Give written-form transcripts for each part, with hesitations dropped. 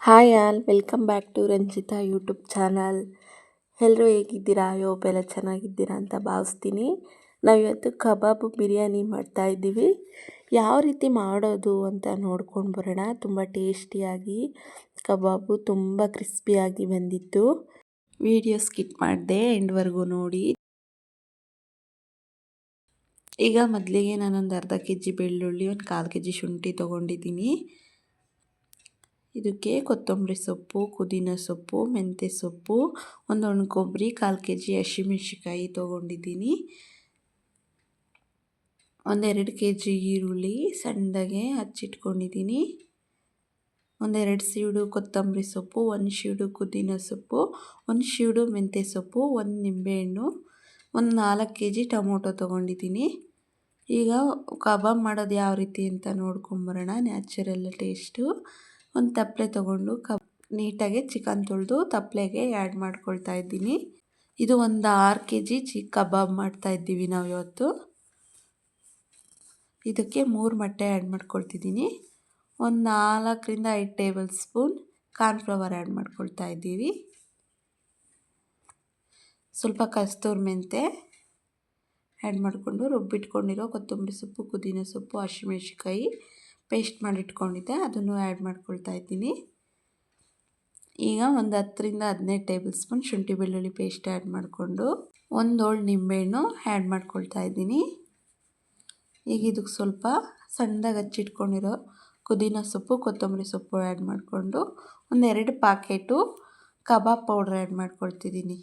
Hi all, welcome back to Ranjitha YouTube channel. ಎಲ್ಲರೂ ಹೇಗಿದ್ದೀರಾ? Hope ಎಲ್ಲ ಚೆನ್ನಾಗಿದ್ದೀರಾ ಅಂತ ಭಾವಿಸ್ತೀನಿ. ನಾವಿವತ್ತು ಕಬಾಬು ಬಿರಿಯಾನಿ ಮಾಡ್ತಾಯಿದ್ದೀವಿ. ಯಾವ ರೀತಿ ಮಾಡೋದು ಅಂತ ನೋಡ್ಕೊಂಡು ಬರೋಣ. ತುಂಬ ಟೇಸ್ಟಿಯಾಗಿ ಕಬಾಬು ತುಂಬ ಕ್ರಿಸ್ಪಿಯಾಗಿ ಬಂದಿತ್ತು. ವಿಡಿಯೋ ಸ್ಕಿಪ್ ಮಾಡಿದೆ, ಎಂಡ್ವರೆಗೂ ನೋಡಿ. ಈಗ ಮೊದಲಿಗೆ ನಾನೊಂದು ಅರ್ಧ ಕೆಜಿ ಬೆಳ್ಳುಳ್ಳಿ, ಒಂದು 1/4 ಕೆಜಿ ಶುಂಠಿ ತೊಗೊಂಡಿದ್ದೀನಿ. ಇದಕ್ಕೆ ಕೊತ್ತಂಬರಿ ಸೊಪ್ಪು, ಪುದೀನ ಸೊಪ್ಪು, ಮೆಂತ್ಯ ಸೊಪ್ಪು, ಒಂದು ಒಣ ಕೊಬ್ಬರಿ, 1/4 ಕೆಜಿ ಹಸಿಮೆಣ್ಸಿಕಾಯಿ ತೊಗೊಂಡಿದ್ದೀನಿ. 1-2 ಕೆಜಿ ಈರುಳ್ಳಿ ಸಣ್ಣದಾಗೆ ಹಚ್ಚಿಟ್ಕೊಂಡಿದ್ದೀನಿ. 1-2 ಸೀಡು ಕೊತ್ತಂಬರಿ ಸೊಪ್ಪು, 1 ಸೀಡು ಪುದೀನ ಸೊಪ್ಪು, 1 ಸೀಡು ಮೆಂತ್ಯ ಸೊಪ್ಪು, 1 ನಿಂಬೆಹಣ್ಣು, ಒಂದು 4 ಕೆಜಿ ಟೊಮೊಟೊ ತೊಗೊಂಡಿದ್ದೀನಿ. ಈಗ ಕಬಾಬ್ ಮಾಡೋದು ಯಾವ ರೀತಿ ಅಂತ ನೋಡ್ಕೊಂಬರೋಣ. Natural taste. ಒಂದು ತಪ್ಪಲೆ ತೊಗೊಂಡು ನೀಟಾಗಿ ಚಿಕನ್ ತೊಳೆದು ತಪ್ಪಲೆಗೆ ಆ್ಯಡ್ ಮಾಡ್ಕೊಳ್ತಾ ಇದ್ದೀನಿ. ಇದು ಒಂದು 6 ಕೆಜಿ ಕಬಾಬ್ ಮಾಡ್ತಾಯಿದ್ದೀವಿ ನಾವು ಇವತ್ತು. ಇದಕ್ಕೆ 3 ಮೊಟ್ಟೆ ಆ್ಯಡ್ ಮಾಡ್ಕೊಳ್ತಿದ್ದೀನಿ. ಒಂದು 4-5 ಟೇಬಲ್ ಸ್ಪೂನ್ ಕಾರ್ನ್ಫ್ಲವರ್ ಆ್ಯಡ್ ಮಾಡ್ಕೊಳ್ತಾ ಇದ್ದೀವಿ. ಸ್ವಲ್ಪ ಕಸ್ತೂರಿ ಮೆಂತೆ ಆ್ಯಡ್ ಮಾಡಿಕೊಂಡು ರುಬ್ಬಿಟ್ಕೊಂಡಿರೋ ಕೊತ್ತಂಬರಿ ಸೊಪ್ಪು, ಪುದೀನ ಸೊಪ್ಪು, ಹಸಿಮೆಣ್ಸಿಕಾಯಿ ಪೇಸ್ಟ್ ಮಾಡಿಟ್ಕೊಂಡಿದ್ದೆ, ಅದನ್ನು ಆ್ಯಡ್ ಮಾಡ್ಕೊಳ್ತಾ ಇದ್ದೀನಿ. ಈಗ ಒಂದು 10-15 ಟೇಬಲ್ ಸ್ಪೂನ್ ಶುಂಠಿ ಬೆಳ್ಳುಳ್ಳಿ ಪೇಸ್ಟ್ ಆ್ಯಡ್ ಮಾಡಿಕೊಂಡು ಒಂದು ಹೋಳು ನಿಂಬೆಹಣ್ಣು ಆ್ಯಡ್ ಮಾಡ್ಕೊಳ್ತಾ ಇದ್ದೀನಿ. ಈಗ ಇದಕ್ಕೆ ಸ್ವಲ್ಪ ಸಣ್ಣದಾಗಿ ಹಚ್ಚಿಟ್ಕೊಂಡಿರೋ ಪುದೀನ ಸೊಪ್ಪು, ಕೊತ್ತಂಬರಿ ಸೊಪ್ಪು ಆ್ಯಡ್ ಮಾಡಿಕೊಂಡು ಒಂದು 2 ಪ್ಯಾಕೆಟು ಕಬಾಬ್ ಪೌಡ್ರ್ ಆ್ಯಡ್ ಮಾಡ್ಕೊಳ್ತಿದ್ದೀನಿ.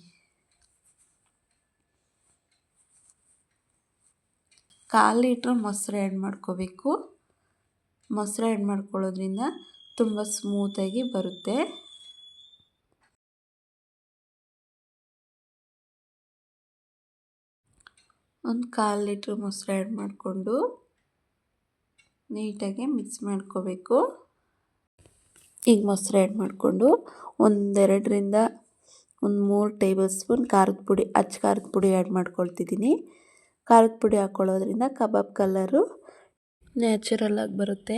1/4 ಲೀಟ್ರ್ ಮೊಸರು ಆ್ಯಡ್ ಮಾಡ್ಕೋಬೇಕು. ಮೊಸರು ಆ್ಯಡ್ ಮಾಡ್ಕೊಳ್ಳೋದ್ರಿಂದ ತುಂಬ ಸ್ಮೂತಾಗಿ ಬರುತ್ತೆ. ಒಂದು 1/4 ಲೀಟ್ರ್ ಮೊಸರು ಆ್ಯಡ್ ಮಾಡಿಕೊಂಡು ನೀಟಾಗಿ ಮಿಕ್ಸ್ ಮಾಡ್ಕೋಬೇಕು. ಈಗ ಮೊಸರು ಆ್ಯಡ್ ಮಾಡಿಕೊಂಡು 3 ಟೇಬಲ್ ಸ್ಪೂನ್ ಖಾರದ ಪುಡಿ, ಖಾರದ ಪುಡಿ ಆ್ಯಡ್ ಮಾಡ್ಕೊಳ್ತಿದ್ದೀನಿ. ಖಾರದ ಪುಡಿ ಹಾಕ್ಕೊಳ್ಳೋದ್ರಿಂದ ಕಬಾಬ್ ಕಲರು ನ್ಯಾಚುರಲಾಗಿ ಬರುತ್ತೆ.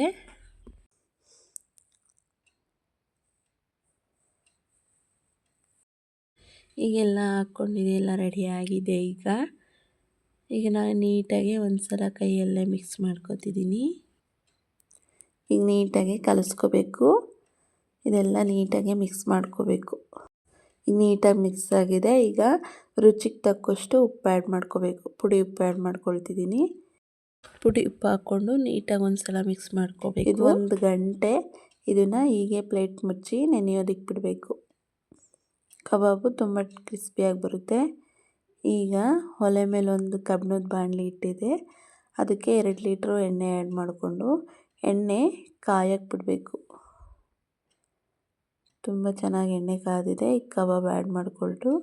ಈಗೆಲ್ಲ ಹಾಕ್ಕೊಂಡಿದೆ, ಎಲ್ಲ ರೆಡಿಯಾಗಿದೆ. ಈಗ ನಾನು ನೀಟಾಗಿ ಒಂದು ಸಲ ಕೈಯಲ್ಲೇ ಮಿಕ್ಸ್ ಮಾಡ್ಕೊತಿದ್ದೀನಿ. ಈಗ ನೀಟಾಗಿ ಕಲಿಸ್ಕೋಬೇಕು. ಇದೆಲ್ಲ ನೀಟಾಗಿ ಮಿಕ್ಸ್ ಮಾಡ್ಕೋಬೇಕು. ಈಗ ನೀಟಾಗಿ ಮಿಕ್ಸ್ ಆಗಿದೆ. ಈಗ ರುಚಿಗೆ ತಕ್ಕಷ್ಟು ಉಪ್ಪು ಆ್ಯಡ್ ಮಾಡ್ಕೋಬೇಕು. ಪುಡಿ ಉಪ್ಪು ಆ್ಯಡ್ ಮಾಡ್ಕೊಳ್ತಿದ್ದೀನಿ. ಪುಡಿ ಉಪ್ಪು ಹಾಕ್ಕೊಂಡು ನೀಟಾಗಿ ಒಂದು ಸಲ ಮಿಕ್ಸ್ ಮಾಡ್ಕೋಬೇಕು. ಇದು 1 ಗಂಟೆ ಇದನ್ನು ಹೀಗೆ ಪ್ಲೇಟ್ ಮುಚ್ಚಿ ನೆನೆಯೋದಕ್ಕೆ ಬಿಡಬೇಕು. ಕಬಾಬು ತುಂಬ ಕ್ರಿಸ್ಪಿಯಾಗಿ ಬರುತ್ತೆ. ಈಗ ಒಲೆ ಮೇಲೆ ಒಂದು ಕಬ್ಬಿಣದ ಬಾಣಲಿ ಇಟ್ಟಿದೆ. ಅದಕ್ಕೆ 2 ಲೀಟ್ರ್ ಎಣ್ಣೆ ಆ್ಯಡ್ ಮಾಡಿಕೊಂಡು ಎಣ್ಣೆ ಕಾಯಕ್ಕೆ ಬಿಡಬೇಕು. ತುಂಬ ಚೆನ್ನಾಗಿ ಎಣ್ಣೆ ಕಾದಿದೆ. ಈಗ ಕಬಾಬ್ ಆ್ಯಡ್ ಮಾಡಿಕೊಂಡು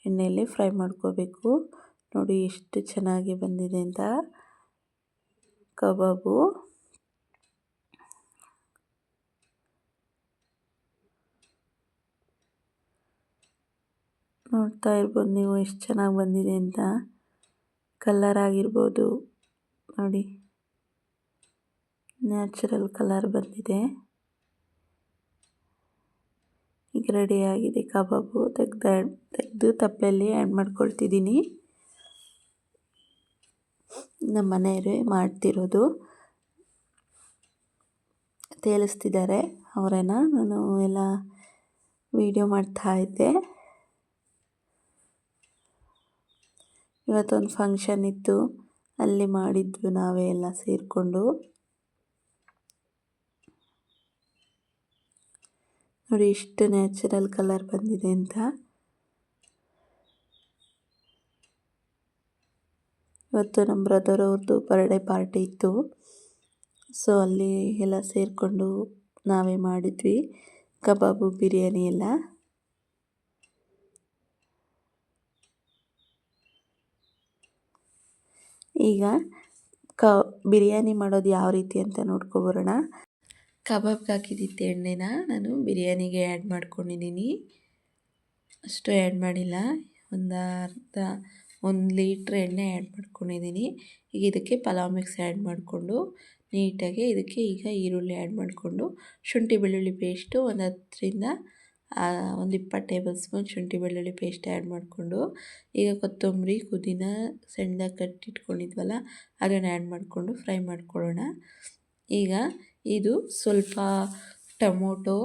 ಎಣ್ಣೆಯಲ್ಲಿ ಫ್ರೈ ಮಾಡ್ಕೋಬೇಕು. ನೋಡಿ ಎಷ್ಟು ಚೆನ್ನಾಗಿ ಬಂದಿದೆ ಅಂತ ಕಬಾಬು. ನೋಡ್ತಾ ಇರ್ಬೋದು ನೀವು ಎಷ್ಟು ಚೆನ್ನಾಗಿ ಬಂದಿದೆ ಅಂತ. ಕಲರ್ ಆಗಿರ್ಬೋದು ನೋಡಿ, ನ್ಯಾಚುರಲ್ ಕಲರ್ ಬಂದಿದೆ. ಈಗ ರೆಡಿಯಾಗಿದೆ ಕಬಾಬು. ತೆಗೆದು ತಪ್ಪಲೆಯಲ್ಲಿ ಆ್ಯಡ್ ಮಾಡ್ಕೊಳ್ತಿದ್ದೀನಿ. ನಮ್ಮ ಮನೆಯವರೇ ಮಾಡ್ತಿರೋದು, ತೇಲಿಸ್ತಿದ್ದಾರೆ ಅವರೇನ. ನಾನು ಎಲ್ಲ ವಿಡಿಯೋ ಮಾಡ್ತಾಯಿದ್ದೆ. ಇವತ್ತೊಂದು ಫಂಕ್ಷನ್ ಇತ್ತು, ಅಲ್ಲಿ ಮಾಡಿದ್ವಿ ನಾವೇ ಎಲ್ಲ ಸೇರಿಕೊಂಡು. ನೋಡಿ ಎಷ್ಟು ನ್ಯಾಚುರಲ್ ಕಲರ್ ಬಂದಿದೆ ಅಂತ. ಇವತ್ತು ನಮ್ಮ ಬ್ರದರ್ ಅವ್ರದ್ದು ಬರ್ಡೇ ಪಾರ್ಟಿ ಇತ್ತು. ಸೊ ಅಲ್ಲಿ ಎಲ್ಲ ಸೇರಿಕೊಂಡು ನಾವೇ ಮಾಡಿದ್ವಿ ಕಬಾಬು ಬಿರಿಯಾನಿ ಎಲ್ಲ. ಈಗ ಬಿರಿಯಾನಿ ಮಾಡೋದು ಯಾವ ರೀತಿ ಅಂತ ನೋಡ್ಕೊಬರೋಣ. ಕಬಾಬ್ಗೆ ಹಾಕಿದ್ದಿತ್ತು ಎಣ್ಣೆನ ನಾನು ಬಿರಿಯಾನಿಗೆ ಆ್ಯಡ್ ಮಾಡ್ಕೊಂಡಿದ್ದೀನಿ. ಅಷ್ಟು ಆ್ಯಡ್ ಮಾಡಿಲ್ಲ, ಒಂದು 1 ಲೀಟ್ರ್ ಎಣ್ಣೆ ಆ್ಯಡ್ ಮಾಡ್ಕೊಂಡಿದ್ದೀನಿ. ಈಗ ಇದಕ್ಕೆ ಪಲಾವ್ ಮಿಕ್ಸ್ ಆ್ಯಡ್ ಮಾಡಿಕೊಂಡು ನೀಟಾಗಿ ಇದಕ್ಕೆ ಈಗ ಈರುಳ್ಳಿ ಆ್ಯಡ್ ಮಾಡಿಕೊಂಡು ಶುಂಠಿ ಬೆಳ್ಳುಳ್ಳಿ ಪೇಸ್ಟು ಒಂದು 10ರಿಂದ ಒಂದು 20 ಟೇಬಲ್ ಸ್ಪೂನ್ ಶುಂಠಿ ಬೆಳ್ಳುಳ್ಳಿ ಪೇಸ್ಟ್ ಆ್ಯಡ್ ಮಾಡಿಕೊಂಡು ಈಗ ಕೊತ್ತಂಬರಿ ಪುದೀನ ಸಣ್ಣದಾಗಿ ಕಟ್ಟಿಟ್ಕೊಂಡಿದ್ವಲ್ಲ ಅದನ್ನು ಆ್ಯಡ್ ಮಾಡಿಕೊಂಡು ಫ್ರೈ ಮಾಡ್ಕೊಳ್ಳೋಣ. ಈಗ ಇದು ಸ್ವಲ್ಪ ಟೊಮೊಟೊ,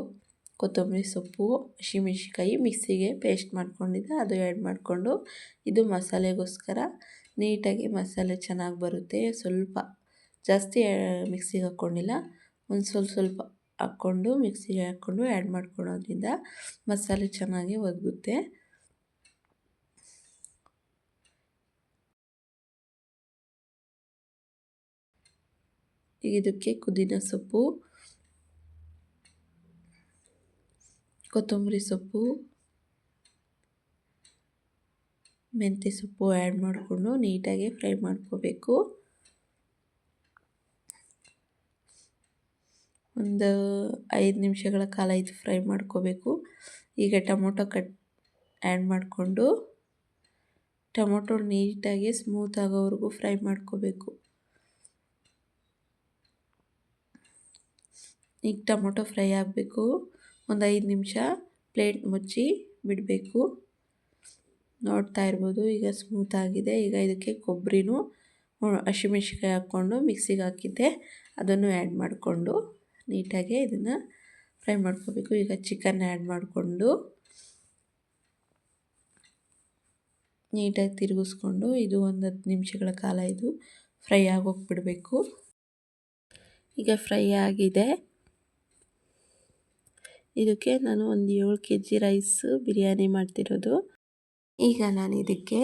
ಕೊತ್ತಂಬರಿ ಸೊಪ್ಪು, ಹಸಿಮೆಣ್ಸಿನ್ಕಾಯಿ ಮಿಕ್ಸಿಗೆ ಪೇಸ್ಟ್ ಮಾಡ್ಕೊಂಡಿದ್ದೆ ಅದು ಆ್ಯಡ್ ಮಾಡಿಕೊಂಡು ಇದು ಮಸಾಲೆಗೋಸ್ಕರ ನೀಟಾಗಿ ಮಸಾಲೆ ಚೆನ್ನಾಗಿ ಬರುತ್ತೆ. ಸ್ವಲ್ಪ ಜಾಸ್ತಿ ಮಿಕ್ಸಿಗೆ ಹಾಕ್ಕೊಂಡಿಲ್ಲ, ಒಂದು ಸ್ವಲ್ಪ ಹಾಕ್ಕೊಂಡು ಮಿಕ್ಸಿಗೆ ಹಾಕ್ಕೊಂಡು ಆ್ಯಡ್ ಮಾಡ್ಕೊಳ್ಳೋದ್ರಿಂದ ಮಸಾಲೆ ಚೆನ್ನಾಗಿ ಒದಗುತ್ತೆ. ಇದಕ್ಕೆ ಪುದೀನ ಸೊಪ್ಪು, ಕೊತ್ತಂಬರಿ ಸೊಪ್ಪು, ಮೆಂತ್ಯ ಸೊಪ್ಪು ಆ್ಯಡ್ ಮಾಡಿಕೊಂಡು ನೀಟಾಗಿ ಫ್ರೈ ಮಾಡ್ಕೋಬೇಕು. ಒಂದು 5 ನಿಮಿಷಗಳ ಕಾಲ ಇದು ಫ್ರೈ ಮಾಡ್ಕೋಬೇಕು. ಈಗ ಟೊಮೊಟೊ ಆ್ಯಡ್ ಮಾಡಿಕೊಂಡು ಟೊಮೊಟೊ ನೀಟಾಗಿ ಸ್ಮೂತ್ ಆಗೋವರೆಗೂ ಫ್ರೈ ಮಾಡ್ಕೋಬೇಕು. ಈಗ ಟೊಮೊಟೊ ಫ್ರೈ ಆಗಬೇಕು. ಒಂದು 5 ನಿಮಿಷ ಪ್ಲೇಟ್ ಮುಚ್ಚಿ ಬಿಡಬೇಕು. ನೋಡ್ತಾ ಇರ್ಬೋದು ಈಗ ಸ್ಮೂತ್ ಆಗಿದೆ. ಈಗ ಇದಕ್ಕೆ ಕೊಬ್ಬರಿನೂ ಹಸಿಮೆಣ್ಸಿನ್ಕಾಯಿ ಹಾಕ್ಕೊಂಡು ಮಿಕ್ಸಿಗೆ ಹಾಕಿದ್ದೆ ಅದನ್ನು ಆ್ಯಡ್ ಮಾಡಿಕೊಂಡು ನೀಟಾಗಿ ಇದನ್ನು ಫ್ರೈ ಮಾಡ್ಕೋಬೇಕು. ಈಗ ಚಿಕನ್ ಆ್ಯಡ್ ಮಾಡಿಕೊಂಡು ನೀಟಾಗಿ ತಿರುಗಿಸ್ಕೊಂಡು ಇದು ಒಂದು 10 ನಿಮಿಷಗಳ ಕಾಲ ಇದು ಫ್ರೈ ಆಗೋಗಿ ಬಿಡಬೇಕು. ಈಗ ಫ್ರೈ ಆಗಿದೆ. ಇದಕ್ಕೆ ನಾನು ಒಂದು 7 kg ರೈಸ್ ಬಿರಿಯಾನಿ ಮಾಡ್ತಿರೋದು. ಈಗ ನಾನು ಇದಕ್ಕೆ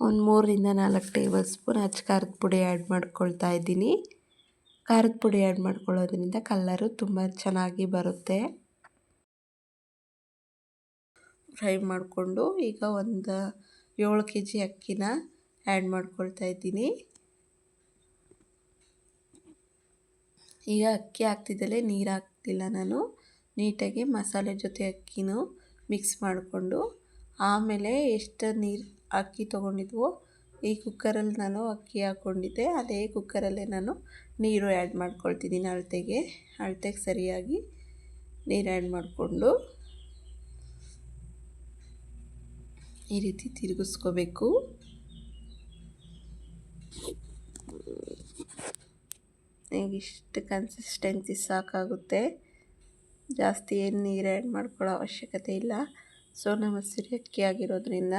ಒಂದು 3ರಿಂದ 4 ಟೇಬಲ್ ಸ್ಪೂನ್ ಖಾರದ ಪುಡಿ ಆ್ಯಡ್ ಮಾಡ್ಕೊಳ್ತಾ ಇದ್ದೀನಿ. ಖಾರದ ಪುಡಿ ಆ್ಯಡ್ ಮಾಡ್ಕೊಳ್ಳೋದ್ರಿಂದ ಕಲ್ಲರು ತುಂಬ ಚೆನ್ನಾಗಿ ಬರುತ್ತೆ. ಫ್ರೈ ಮಾಡಿಕೊಂಡು ಈಗ ಒಂದು 7 kg ಅಕ್ಕಿನ ಆ್ಯಡ್ ಮಾಡ್ಕೊಳ್ತಾ ಇದ್ದೀನಿ. ಈಗ ಅಕ್ಕಿ ಹಾಕ್ತಿದ್ದಲೇ ನೀರು ಹಾಕ್ತಿಲ್ಲ ನಾನು. ನೀಟಾಗಿ ಮಸಾಲೆ ಜೊತೆ ಅಕ್ಕಿನೂ ಮಿಕ್ಸ್ ಮಾಡಿಕೊಂಡು ಆಮೇಲೆ ಎಷ್ಟು ನೀರು ಅಕ್ಕಿ ತೊಗೊಂಡಿದ್ವೋ ಈ ಕುಕ್ಕರಲ್ಲಿ ನಾನು ಅಕ್ಕಿ ಹಾಕ್ಕೊಂಡಿದ್ದೆ, ಅದೇ ಕುಕ್ಕರಲ್ಲೇ ನಾನು ನೀರು ಆ್ಯಡ್ ಮಾಡ್ಕೊಳ್ತಿದ್ದೀನಿ. ಅಳತೆಗೆ ಸರಿಯಾಗಿ ನೀರು ಆ್ಯಡ್ ಮಾಡಿಕೊಂಡು ಈ ರೀತಿ ತಿರುಗಿಸ್ಕೋಬೇಕು. ಈಗ ಇಷ್ಟು ಕನ್ಸಿಸ್ಟೆನ್ಸಿ ಸಾಕಾಗುತ್ತೆ. ಜಾಸ್ತಿ ಏನು ನೀರು ಆ್ಯಡ್ ಮಾಡ್ಕೊಳ್ಳೋ ಅವಶ್ಯಕತೆ ಇಲ್ಲ. ಸೋನಾ ಮಸೂರಿ ಅಕ್ಕಿ ಆಗಿರೋದ್ರಿಂದ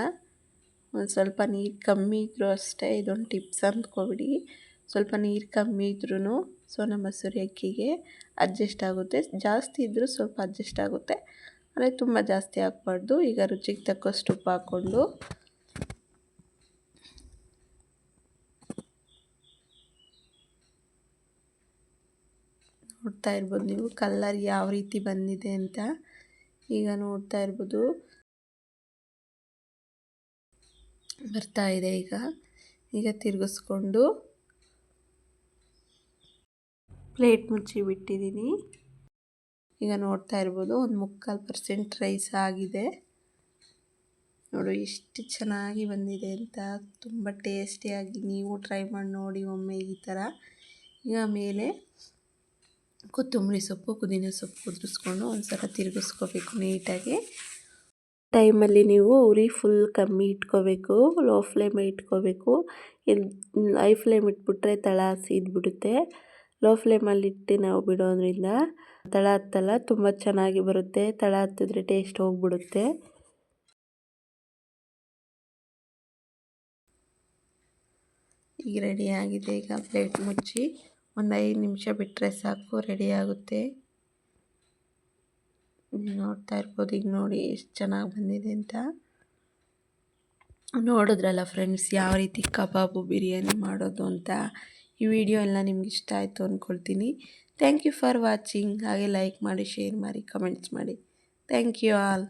ಒಂದು ಸ್ವಲ್ಪ ನೀರು ಕಮ್ಮಿ ಇದ್ದರೂ ಅಷ್ಟೇ, ಇದೊಂದು ಟಿಪ್ಸ್ ಅಂದ್ಕೊಬಿಡಿ. ಸ್ವಲ್ಪ ನೀರು ಕಮ್ಮಿ ಇದ್ರೂ ಸೋನಾ ಮಸೂರಿ ಅಕ್ಕಿಗೆ ಅಡ್ಜಸ್ಟ್ ಆಗುತ್ತೆ. ಜಾಸ್ತಿ ಇದ್ದರೂ ಸ್ವಲ್ಪ ಅಡ್ಜಸ್ಟ್ ಆಗುತ್ತೆ, ಅಂದರೆ ತುಂಬ ಜಾಸ್ತಿ ಹಾಕ್ಬಾರ್ದು. ಈಗ ರುಚಿಗೆ ತಕ್ಕಷ್ಟು ಉಪ್ಪು ಹಾಕ್ಕೊಂಡು ನೋಡ್ತಾ ಇರ್ಬೋದು ನೀವು ಕಲರ್ ಯಾವ ರೀತಿ ಬಂದಿದೆ ಅಂತ. ಈಗ ನೋಡ್ತಾ ಇರ್ಬೋದು ಬರ್ತಾ ಇದೆ. ಈಗ ತಿರುಗಿಸ್ಕೊಂಡು ಪ್ಲೇಟ್ ಮುಚ್ಚಿ ಬಿಟ್ಟಿದ್ದೀನಿ. ಈಗ ನೋಡ್ತಾ ಇರ್ಬೋದು ಒಂದು 3/4% ರೈಸ್ ಆಗಿದೆ. ನೋಡು ಎಷ್ಟು ಚೆನ್ನಾಗಿ ಬಂದಿದೆ ಅಂತ. ತುಂಬ ಟೇಸ್ಟಿಯಾಗಿ ನೀವು ಟ್ರೈ ಮಾಡಿ ನೋಡಿ ಒಮ್ಮೆ ಈ ಥರ. ಈಗ ಮೇಲೆ ಕೊತ್ತಂಬರಿ ಸೊಪ್ಪು, ಪುದೀನ ಸೊಪ್ಪು ಉದುರಿಸ್ಕೊಂಡು ಒಂದು ಸಲ ತಿರುಗಿಸ್ಕೋಬೇಕು ನೀಟಾಗಿ. ಟೈಮಲ್ಲಿ ನೀವು ಉರಿ ಫುಲ್ ಕಮ್ಮಿ ಇಟ್ಕೋಬೇಕು, ಲೋ ಫ್ಲೇಮ್ ಇಟ್ಕೋಬೇಕು. ಹೈ ಫ್ಲೇಮ್ ಇಟ್ಬಿಟ್ರೆ ತಳ ಸೀದ್ಬಿಡುತ್ತೆ. ಲೋ ಫ್ಲೇಮಲ್ಲಿಟ್ಟು ನಾವು ಬಿಡೋದ್ರಿಂದ ತಳ ಹತ್ತಲ್ಲ, ತುಂಬ ಚೆನ್ನಾಗಿ ಬರುತ್ತೆ. ತಳ ಹತ್ತಿದ್ರೆ ಟೇಸ್ಟ್ ಹೋಗ್ಬಿಡುತ್ತೆ. ಈಗ ರೆಡಿಯಾಗಿದೆ. ಈಗ ಪ್ಲೇಟ್ ಮುಚ್ಚಿ ಒಂದು 5 ನಿಮಿಷ ಬಿಟ್ಟರೆ ಸಾಕು, ರೆಡಿಯಾಗುತ್ತೆ. ನೋಡ್ತಾ ಇರ್ಬೋದು. ಈಗ ನೋಡಿ ಎಷ್ಟು ಚೆನ್ನಾಗಿ ಬಂದಿದೆ ಅಂತ. ನೋಡಿದ್ರಲ್ಲ ಫ್ರೆಂಡ್ಸ್ ಯಾವ ರೀತಿ ಕಬಾಬು ಬಿರಿಯಾನಿ ಮಾಡೋದು ಅಂತ. ಈ ವಿಡಿಯೋ ಎಲ್ಲ ನಿಮ್ಗೆ ಇಷ್ಟ ಆಯಿತು ಅಂದ್ಕೊಳ್ತೀನಿ. Thank you for watching. ಹಾಗೆ ಲೈಕ್ ಮಾಡಿ, ಶೇರ್ ಮಾಡಿ, ಕಮೆಂಟ್ಸ್ ಮಾಡಿ. Thank you all.